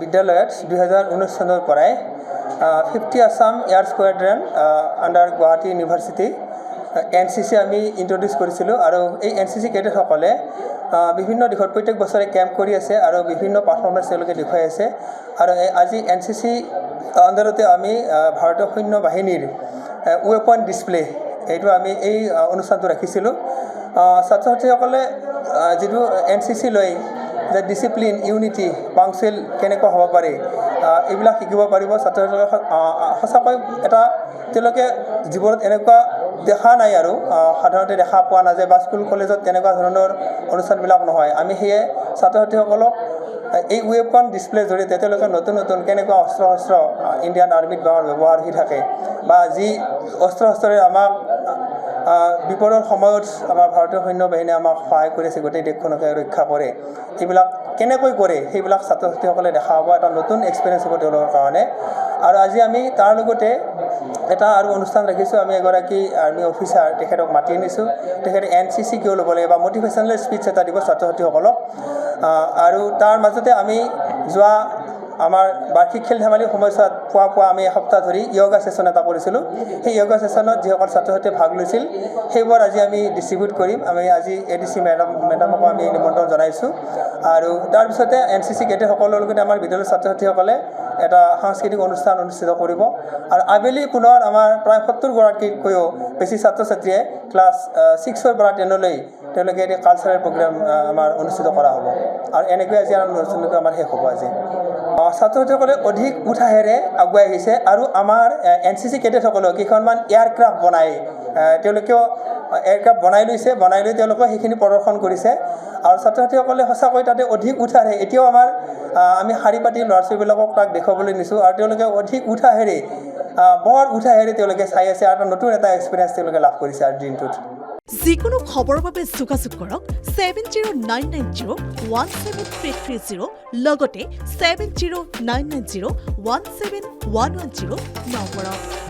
বিদ্যালয়ত 2019 চনৰ পৰাই 50 Assam air squadron under Guwahati university NCC আমি ইন্ট্ৰডিউস কৰিছিলোঁ আৰু এই NCC কেডেটসকলে বিভিন্ন দিশত প্ৰত্যেক বছৰে কেম্প কৰি আছে আৰু বিভিন্ন পাৰফৰ্মেন্স তেওঁলোকে দেখুৱাই আছে আৰু আজি NCC আণ্ডাৰতে আমি ভাৰতীয় সৈন্য বাহিনীৰ ৱেপন ডিসপ্লে এইটো আমি এই অনুষ্ঠানটো ৰাখিছিলোঁ ছাত্ৰ ছাত্ৰীসকলে যেটো NCC লৈ যে ডিসিপ্লিন ইউনিটি পাংচুৱেল কেনেকুৱা হ'ব পাৰে এইবিলাক শিকিব পাৰিব ছাত্ৰ ছাত্ৰীসকলে সঁচাকৈ এটা তেওঁলোকে জীৱনত এনেকুৱা দেখা নাই আৰু সাধাৰণতে দেখা পোৱা নাযায় বা স্কুল কলেজত তেনেকুৱা ধৰণৰ অনুষ্ঠানবিলাক নহয় আমি হেয়ে ছাত্ৰ ছাত্ৰীসকলক এই ৱেপন ডিসপ্লে জৰিয়তে তেওঁলোকে নতুন নতুন কেনেকুৱা অস্ত্ৰ ইণ্ডিয়ান আৰ্মিত ব্যৱহাৰ হৈ থাকে বা যি অস্ত্ৰৰে আমাক বিপদৰ সময়ত আমাৰ ভাৰতীয় সৈন্য বাহিনীয়ে আমাক সহায় কৰিছে গোটেই দেশখনক ৰক্ষা কৰে এইবিলাক কেনেকৈ কৰে সেইবিলাক ছাত্ৰ ছাত্ৰীসকলে দেখা পাব এটা নতুন এক্সপেৰিয়েন্স হ'ব তেওঁলোকৰ কাৰণে আৰু আজি আমি তাৰ লগতে এটা আৰু অনুষ্ঠান ৰাখিছোঁ আমি এগৰাকী আৰ্মি অফিচাৰ তেখেতক মাতি আনিছোঁ তেখেতে NCC কিয় ল'ব লাগে বা মটিভেশ্যনেল স্পীচ এটা দিব ছাত্ৰ ছাত্ৰীসকলক আৰু তাৰ মাজতে আমি যোৱা আমাৰ বাৰ্ষিক খেল ধেমালিৰ সময়ছোৱাত পুৱা আমি এসপ্তাহ ধৰি য়োগা সেশন এটা কৰিছিলোঁ সেই য়োগা সেশনত যিসকল ছাত্ৰ ছাত্ৰীয়ে ভাগ লৈছিল সেইবোৰ আজি আমি ডিস্ট্ৰিবিউট কৰিম আমি আজি ADC মেডামক আমি নিমন্ত্ৰণ জনাইছোঁ আৰু তাৰ পিছতে NCC কেডেটসকলৰ লগতে আমাৰ বিদ্যালয়ৰ ছাত্ৰ ছাত্ৰীসকলে এটা সাংস্কৃতিক অনুষ্ঠান অনুষ্ঠিত কৰিব আৰু আবেলি পুনৰ আমাৰ প্ৰায় 70 গৰাকীতকৈও বেছি ছাত্ৰ ছাত্ৰীয়ে ক্লাছ 6 পৰা 10 লৈ তেওঁলোকে এটা কালচাৰেল প্ৰগ্ৰাম আমাৰ অনুষ্ঠিত কৰা হ'ব আৰু এনেকৈ আজি অনুষ্ঠানটো আমাৰ শেষ হ'ব আজি ছাত্ৰ ছাত্ৰীসকলে অধিক উৎসাহেৰে আগুৱাই আহিছে আৰু আমাৰ NCC কেডেটসকলেও কেইখনমান এয়াৰক্ৰাফ্ট বনাই তেওঁলোকেও এয়াৰক্ৰাফ্ট বনাই লৈ তেওঁলোকে সেইখিনি প্ৰদৰ্শন কৰিছে আৰু ছাত্ৰ ছাত্ৰীসকলে সঁচাকৈ তাতে অধিক উৎসাহেৰে এতিয়াও আমাৰ আমি শাৰী পাতি ল'ৰা ছোৱালীবিলাকক তাক দেখুৱাবলৈ নিছোঁ আৰু তেওঁলোকে অধিক উৎসাহেৰে বৰ উৎসাহেৰে তেওঁলোকে চাই আছে আৰু নতুন এটা এক্সপিৰিয়েন্স তেওঁলোকে লাভ কৰিছে আৰু দিনটোত যিকোনো খবৰৰ বাবে যোগাযোগ কৰক 7099017330 লগতে 7099017110 নম্বৰত